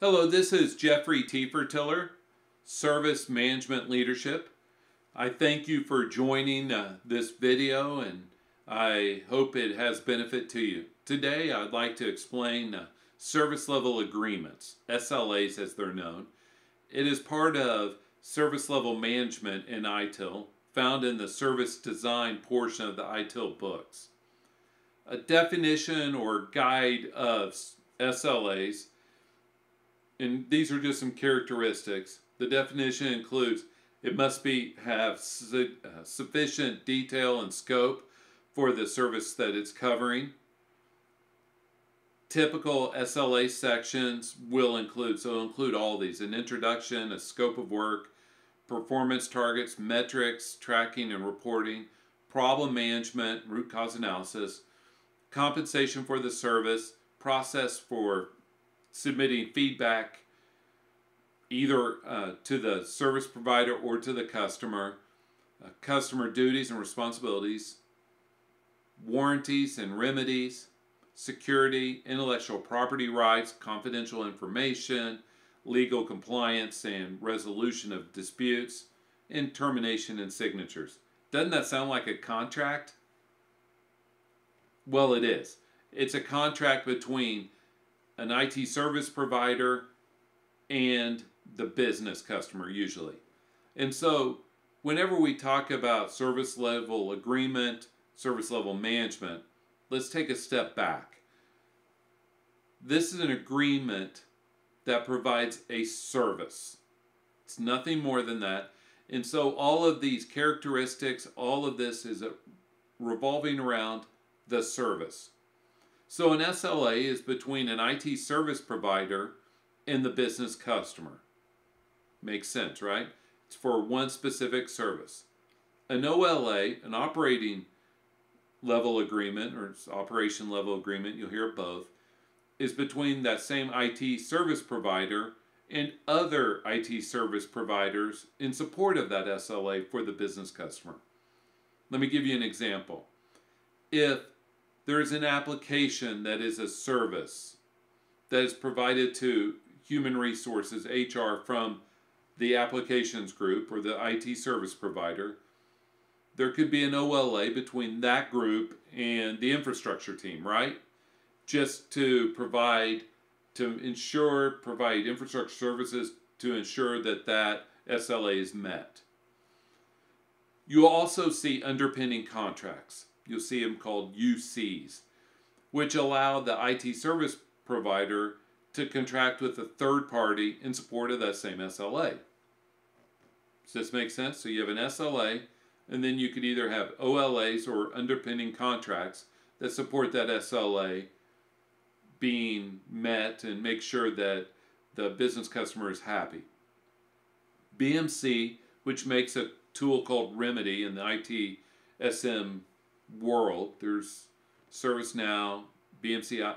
Hello, this is Jeffrey Tiefertiller, Service Management Leadership. I thank you for joining this video, and I hope it has benefit to you. Today I'd like to explain service level agreements, SLAs as they're known. It is part of service level management in ITIL, found in the service design portion of the ITIL books. A definition or guide of SLAs, and these are just some characteristics. The definition includes it must have sufficient detail and scope for the service that it's covering. Typical SLA sections will include all these: an introduction, a scope of work, performance targets, metrics, tracking and reporting, problem management, root cause analysis, compensation for the service, process for submitting feedback either to the service provider or to the customer, customer duties and responsibilities, warranties and remedies, security, intellectual property rights, confidential information, legal compliance and resolution of disputes, and termination and signatures. Doesn't that sound like a contract? Well, it is. It's a contract between an IT service provider and the business customer usually. And so whenever we talk about service level agreement, service level management, let's take a step back. This is an agreement that provides a service. It's nothing more than that. And so all of these characteristics, all of this is revolving around the service. So an SLA is between an IT service provider and the business customer. Makes sense, right? It's for one specific service. An OLA, an operating level agreement, or operation level agreement, you'll hear both, is between that same IT service provider and other IT service providers in support of that SLA for the business customer. Let me give you an example. If there's an application that is a service that is provided to human resources, HR, from the applications group or the IT service provider, there could be an OLA between that group and the infrastructure team, right? Just to provide infrastructure services to ensure that that SLA is met. You'll also see underpinning contracts. You'll see them called UCs, which allow the IT service provider to contract with a third party in support of that same SLA. Does this make sense? So you have an SLA, and then you could either have OLAs or underpinning contracts that support that SLA being met and make sure that the business customer is happy. BMC, which makes a tool called Remedy in the ITSM world. There's ServiceNow, BMC,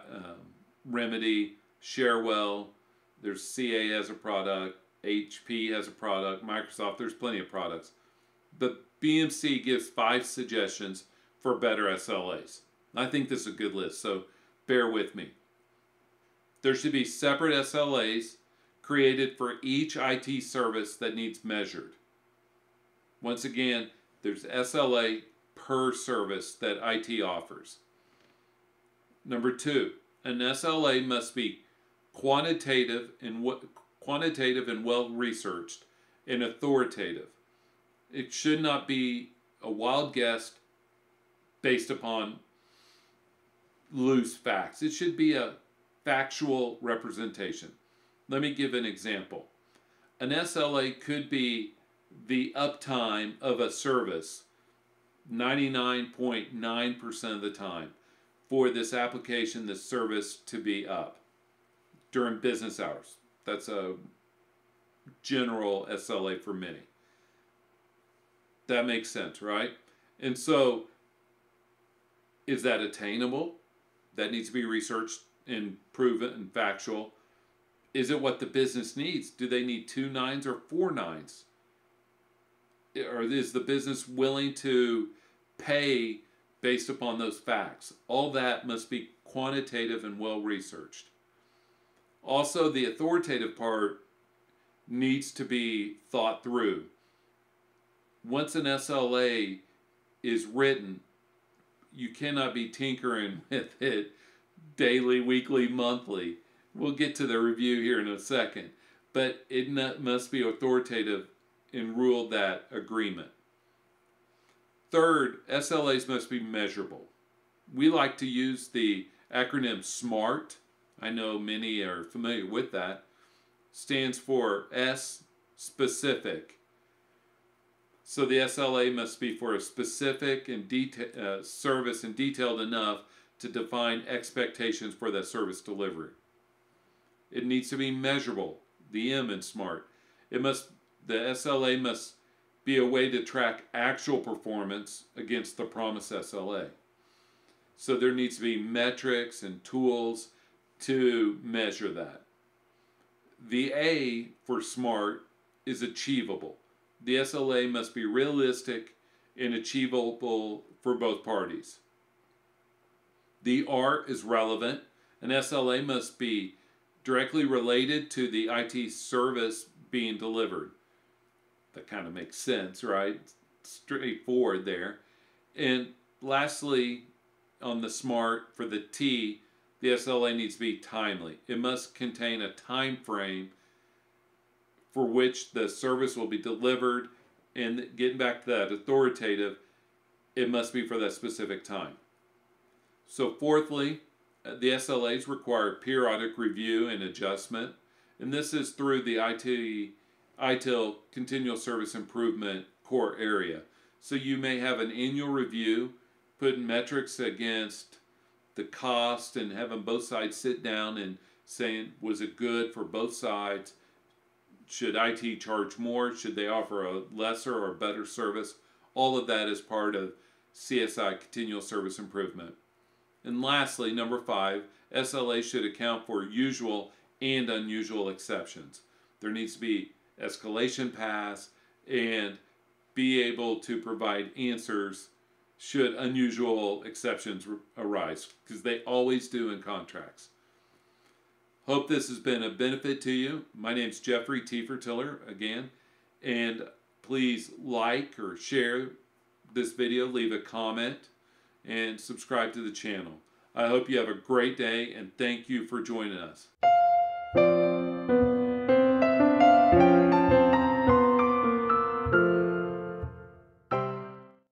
Remedy, Sharewell, there's CA has a product, HP has a product, Microsoft, there's plenty of products. But BMC gives 5 suggestions for better SLAs. I think this is a good list, so bear with me. There should be separate SLAs created for each IT service that needs measured. Once again, there's SLA per service that IT offers. Number 2, an SLA must be quantitative and well researched and authoritative. It should not be a wild guess based upon loose facts. It should be a factual representation. Let me give an example. An SLA could be the uptime of a service 99.9% of the time for this application, this service to be up during business hours. That's a general SLA for many. That makes sense, right? And so, is that attainable? That needs to be researched and proven and factual. Is it what the business needs? Do they need 2 nines or 4 nines? Or is the business willing to pay based upon those facts? All that must be quantitative and well researched. Also, the authoritative part needs to be thought through. Once an SLA is written, you cannot be tinkering with it daily, weekly, monthly. We'll get to the review here in a second. But it must be authoritative and rule that agreement. Third, SLAs must be measurable. We like to use the acronym SMART. I know many are familiar with that. Stands for S, specific. So the SLA must be for a specific and service and detailed enough to define expectations for that service delivery. It needs to be measurable, the M in SMART. The SLA must be a way to track actual performance against the promised SLA. So there needs to be metrics and tools to measure that. The A for SMART is achievable. The SLA must be realistic and achievable for both parties. The R is relevant. An SLA must be directly related to the IT service being delivered. That kind of makes sense, right? Straightforward there. And lastly, on the SMART, for the T, the SLA needs to be timely. It must contain a time frame for which the service will be delivered, and getting back to that authoritative, it must be for that specific time. So fourthly, the SLAs require periodic review and adjustment, and this is through the ITIL Continual Service Improvement core area. So you may have an annual review, putting metrics against the cost and having both sides sit down and saying, was it good for both sides? Should IT charge more? Should they offer a lesser or better service? All of that is part of CSI Continual Service Improvement. And lastly, number 5, SLA should account for usual and unusual exceptions. There needs to be escalation paths and be able to provide answers should unusual exceptions arise, because they always do in contracts. Hope this has been a benefit to you. My name's Jeffrey T. Fertiller again, and please like or share this video, leave a comment, and subscribe to the channel. I hope you have a great day, and thank you for joining us.